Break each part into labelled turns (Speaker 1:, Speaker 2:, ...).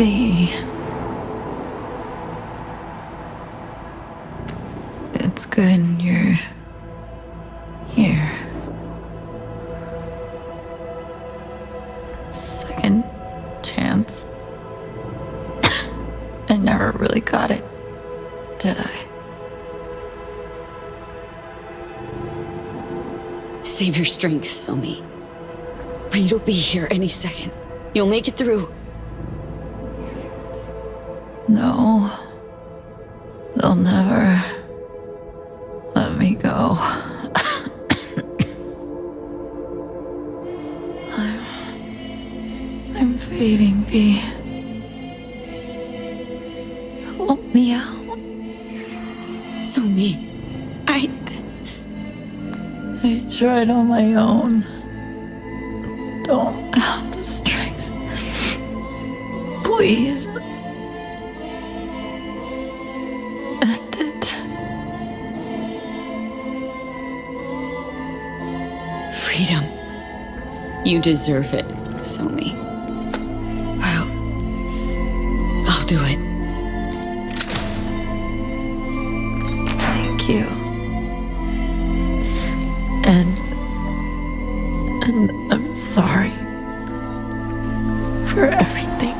Speaker 1: V. It's good you're here. Second chance. I never really got it, did I?
Speaker 2: Save your strength, Somi. Reed will be here any second. You'll make it through.
Speaker 1: No. They'll never let me go. I'm fading, V. Help me out.
Speaker 2: Somi, I
Speaker 1: tried on my own. Don't have the strength. Please. End it.
Speaker 2: Freedom. You deserve it, Somi. Well, I'll do it.
Speaker 1: Thank you. And I'm sorry for everything.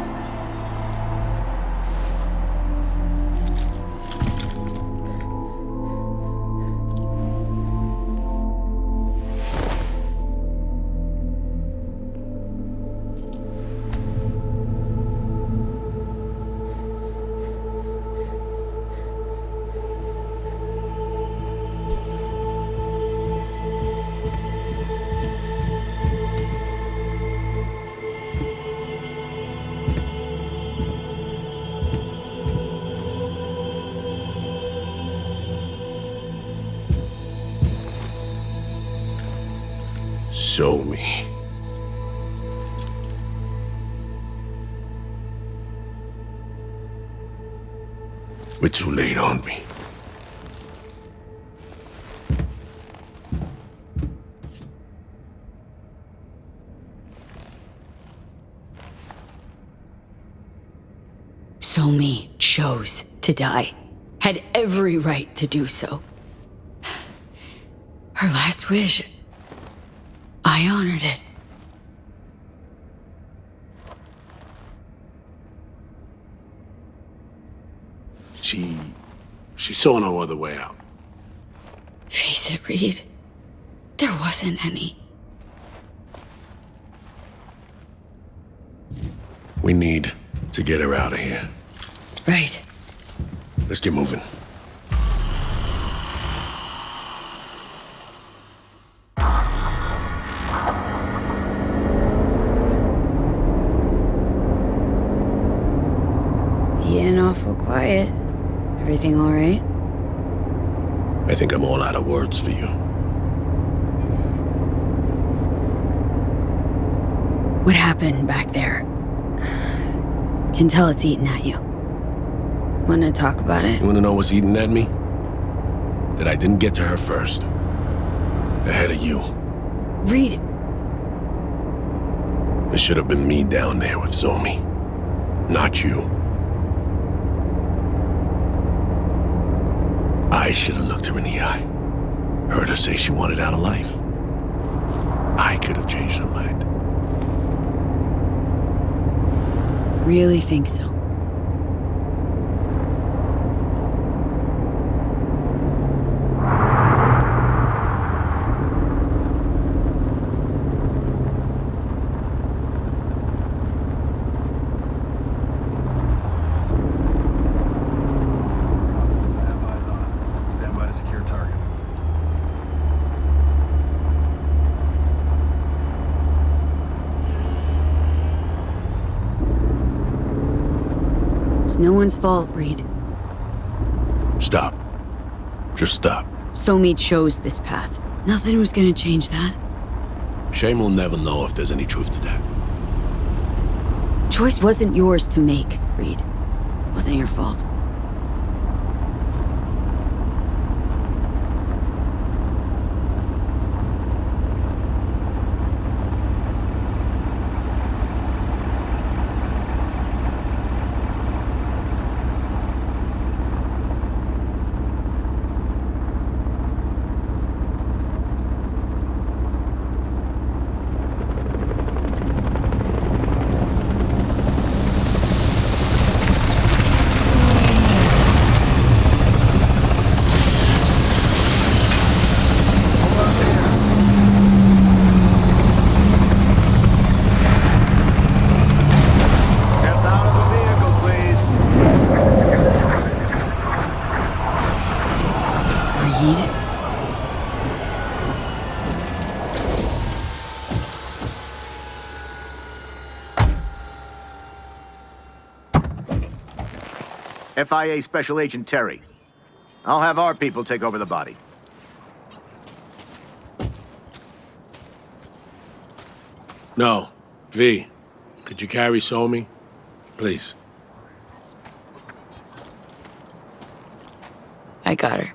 Speaker 3: Show me. We're too late, aren't we?
Speaker 2: Somi chose to die. Had every right to do so. Her last wish. I honored it.
Speaker 3: She saw no other way out.
Speaker 2: Face it, Reed. There wasn't any.
Speaker 3: We need to get her out of here.
Speaker 2: Right.
Speaker 3: Let's get moving.
Speaker 2: Being awful quiet. Everything all right?
Speaker 3: I think I'm all out of words for you.
Speaker 2: What happened back there? Can tell it's eating at you. Wanna talk about it?
Speaker 3: You wanna know what's eating at me? That I didn't get to her first. Ahead of you.
Speaker 2: Reed.
Speaker 3: It should have been me down there with Somi. Not you. I should have looked her in the eye. Heard her say she wanted out of life. I could have changed her mind.
Speaker 2: Really think so? It's no one's fault, Reed.
Speaker 3: Stop. Just stop.
Speaker 2: Somi chose this path. Nothing was gonna change that.
Speaker 3: Shame will never know if there's any truth to that.
Speaker 2: Choice wasn't yours to make, Reed. Wasn't your fault.
Speaker 4: FIA Special Agent Terry. I'll have our people take over the body.
Speaker 3: No. V, could you carry Somi? Please.
Speaker 2: I got her.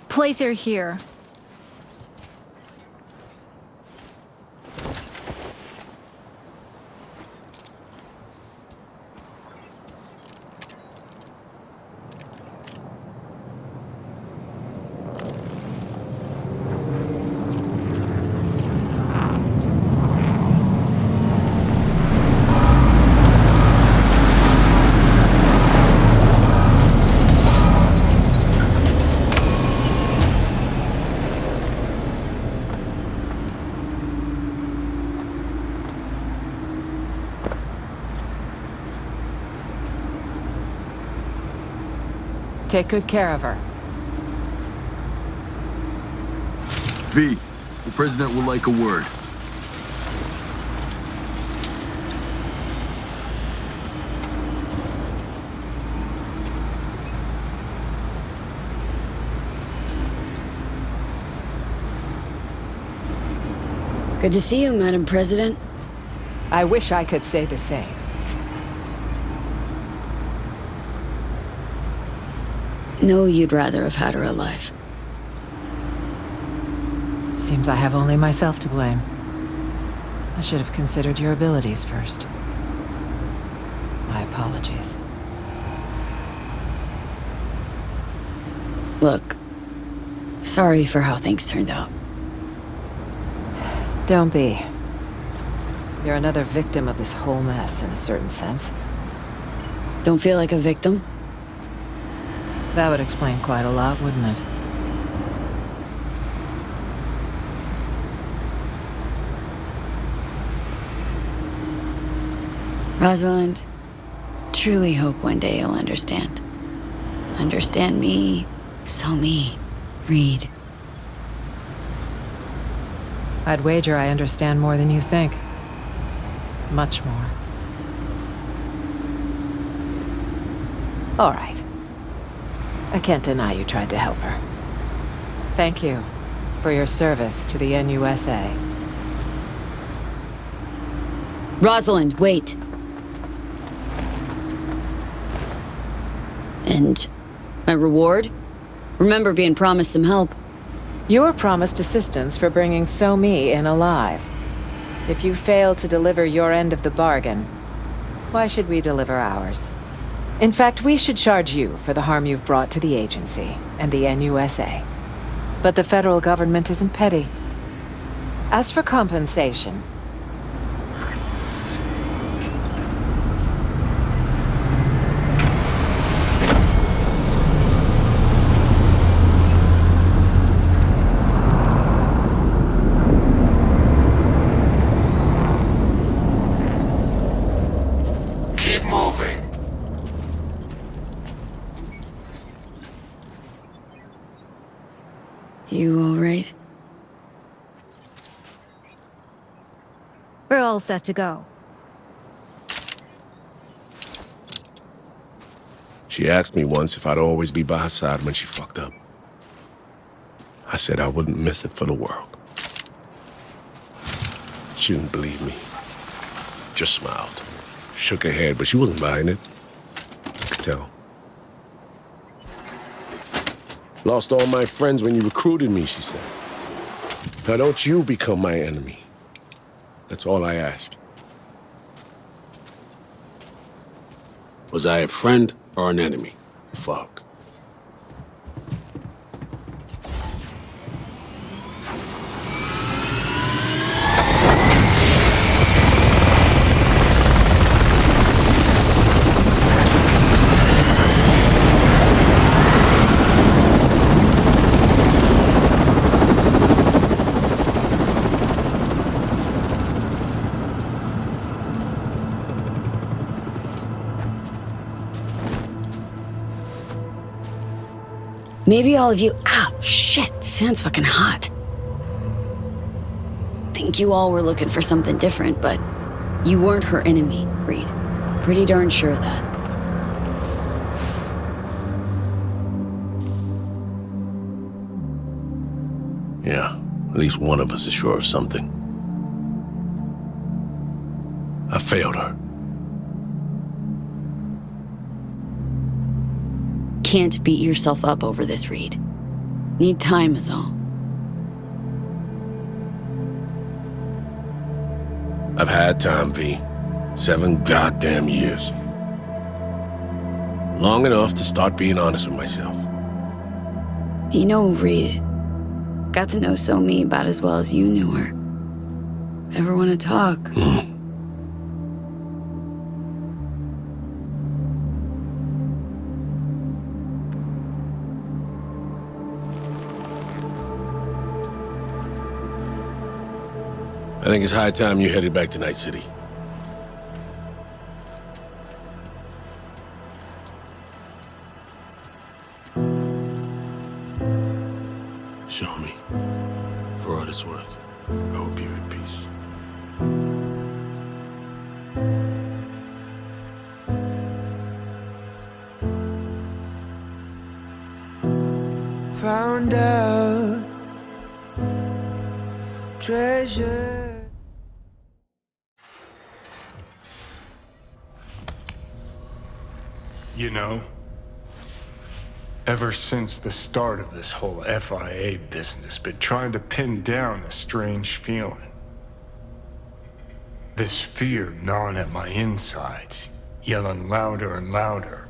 Speaker 5: Place her here.
Speaker 6: Take good care of her.
Speaker 7: V, the President would like a word.
Speaker 2: Good to see you, Madam President.
Speaker 6: I wish I could say the same.
Speaker 2: No, you'd rather have had her alive.
Speaker 6: Seems I have only myself to blame. I should have considered your abilities first. My apologies.
Speaker 2: Look, sorry for how things turned out.
Speaker 6: Don't be. You're another victim of this whole mess, in a certain sense.
Speaker 2: Don't feel like a victim?
Speaker 6: That would explain quite a lot, wouldn't it?
Speaker 2: Rosalind, truly hope one day you'll understand. Understand me, so me, Reed.
Speaker 6: I'd wager I understand more than you think. Much more. All right. I can't deny you tried to help her. Thank you for your service to the NUSA.
Speaker 2: Rosalind, wait. And my reward? Remember being promised some help.
Speaker 6: You were promised assistance for bringing So-Mi in alive. If you fail to deliver your end of the bargain, why should we deliver ours? In fact, we should charge you for the harm you've brought to the agency and the NUSA. But the federal government isn't petty. As for compensation,
Speaker 3: Keep moving.
Speaker 2: You all right?
Speaker 5: We're all set to go.
Speaker 3: She asked me once if I'd always be by her side when she fucked up. I said I wouldn't miss it for the world. She didn't believe me. Just smiled. Shook her head, but she wasn't buying it. I could tell. Lost all my friends when you recruited me, she said. Now don't you become my enemy. That's all I ask. Was I a friend or an enemy? Fuck.
Speaker 2: Maybe all of you... Ah, shit, sounds fucking hot. Think you all were looking for something different, but you weren't her enemy, Reed. Pretty darn sure of that.
Speaker 3: Yeah, at least one of us is sure of something. I failed her.
Speaker 2: Can't beat yourself up over this, Reed. Need time is all.
Speaker 3: I've had time, V. 7 goddamn years. Long enough to start being honest with myself.
Speaker 2: You know, Reed, got to know So-Mi about as well as you knew her. Ever want to talk?
Speaker 3: I think it's high time you headed back to Night City. Show me. For what it's worth, I hope you're at peace.
Speaker 8: Found out treasure.
Speaker 9: You know, ever since the start of this whole FIA business, been trying to pin down a strange feeling. This fear gnawing at my insides, yelling louder and louder.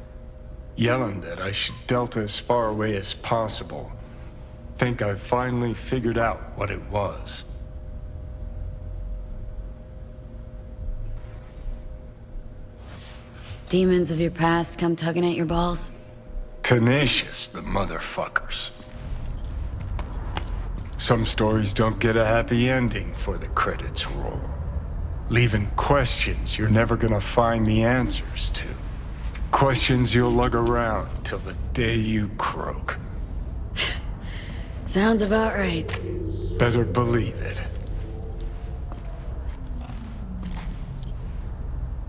Speaker 9: Yelling that I should delta as far away as possible. Think I've finally figured out what it was.
Speaker 2: Demons of your past come tugging at your balls?
Speaker 9: Tenacious, the motherfuckers. Some stories don't get a happy ending for the credits roll. Leaving questions you're never gonna find the answers to. Questions you'll lug around till the day you croak.
Speaker 2: Sounds about right.
Speaker 9: Better believe it.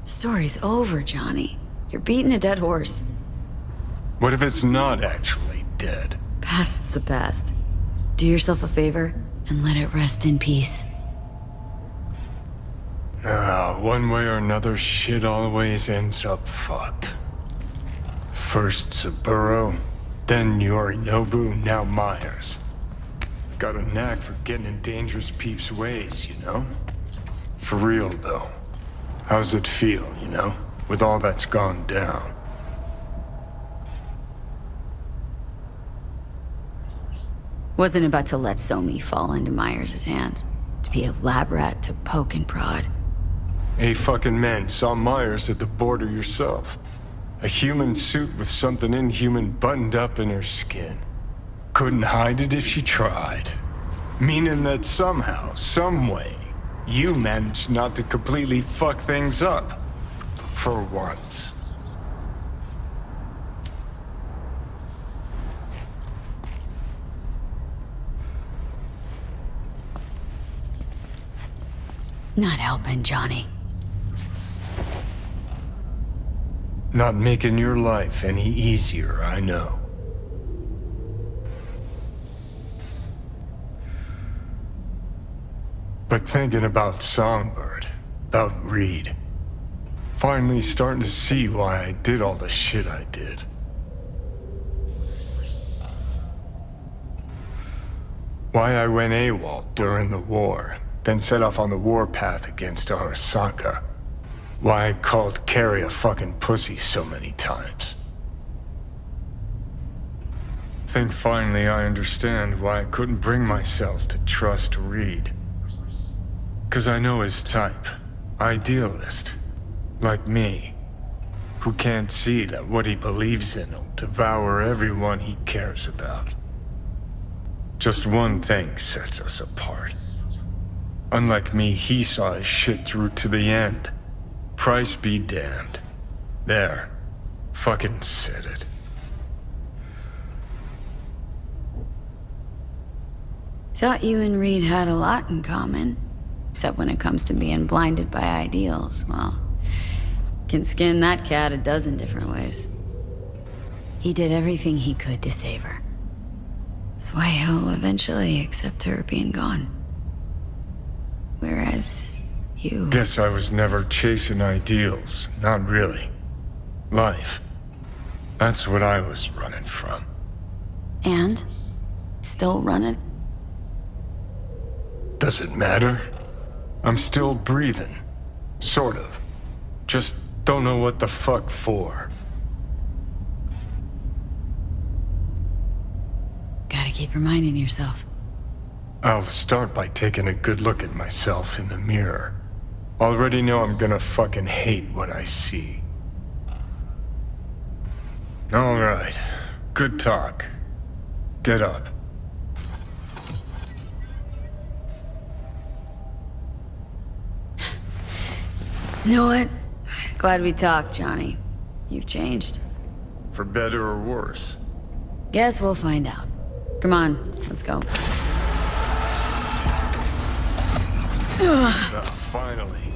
Speaker 2: Story's over, Johnny. You're beating a dead horse.
Speaker 9: What if it's not actually dead?
Speaker 2: Past's the past. Do yourself a favor and let it rest in peace.
Speaker 9: One way or another, shit always ends up fucked. First Saburo, then Yorinobu, now Myers. Got a knack for getting in dangerous peeps' ways, you know? For real, though. How's it feel, you know? With all that's gone down.
Speaker 2: Wasn't about to let So-Mi fall into Myers' hands. To be a lab rat to poke and prod.
Speaker 9: Hey, fucking men, saw Myers at the border yourself. A human suit with something inhuman buttoned up in her skin. Couldn't hide it if she tried. Meaning that somehow, some way, you managed not to completely fuck things up. For once.
Speaker 2: Not helping, Johnny.
Speaker 9: Not making your life any easier, I know. But thinking about Songbird, about Reed, finally starting to see why I did all the shit I did. Why I went AWOL during the war, then set off on the warpath against Arasaka. Why I called Carrie a fucking pussy so many times. Think finally I understand why I couldn't bring myself to trust Reed. 'Cause I know his type. Idealist. Like me. Who can't see that what he believes in will devour everyone he cares about. Just one thing sets us apart. Unlike me, he saw his shit through to the end. Price be damned. There. Fucking said it.
Speaker 2: Thought you and Reed had a lot in common. Except when it comes to being blinded by ideals. Well, can skin that cat a dozen different ways. He did everything he could to save her. That's why he'll eventually accept her being gone. Whereas you...
Speaker 9: Guess I was never chasing ideals. Not really. Life. That's what I was running from.
Speaker 2: And? Still running?
Speaker 9: Does it matter? I'm still breathing. Sort of. Just don't know what the fuck for.
Speaker 2: Gotta keep reminding yourself.
Speaker 9: I'll start by taking a good look at myself in the mirror. Already know I'm gonna fucking hate what I see. Alright. Good talk. Get up.
Speaker 2: You know what? Glad we talked, Johnny. You've changed.
Speaker 9: For better or worse.
Speaker 2: Guess we'll find out. Come on, let's go.
Speaker 9: Finally.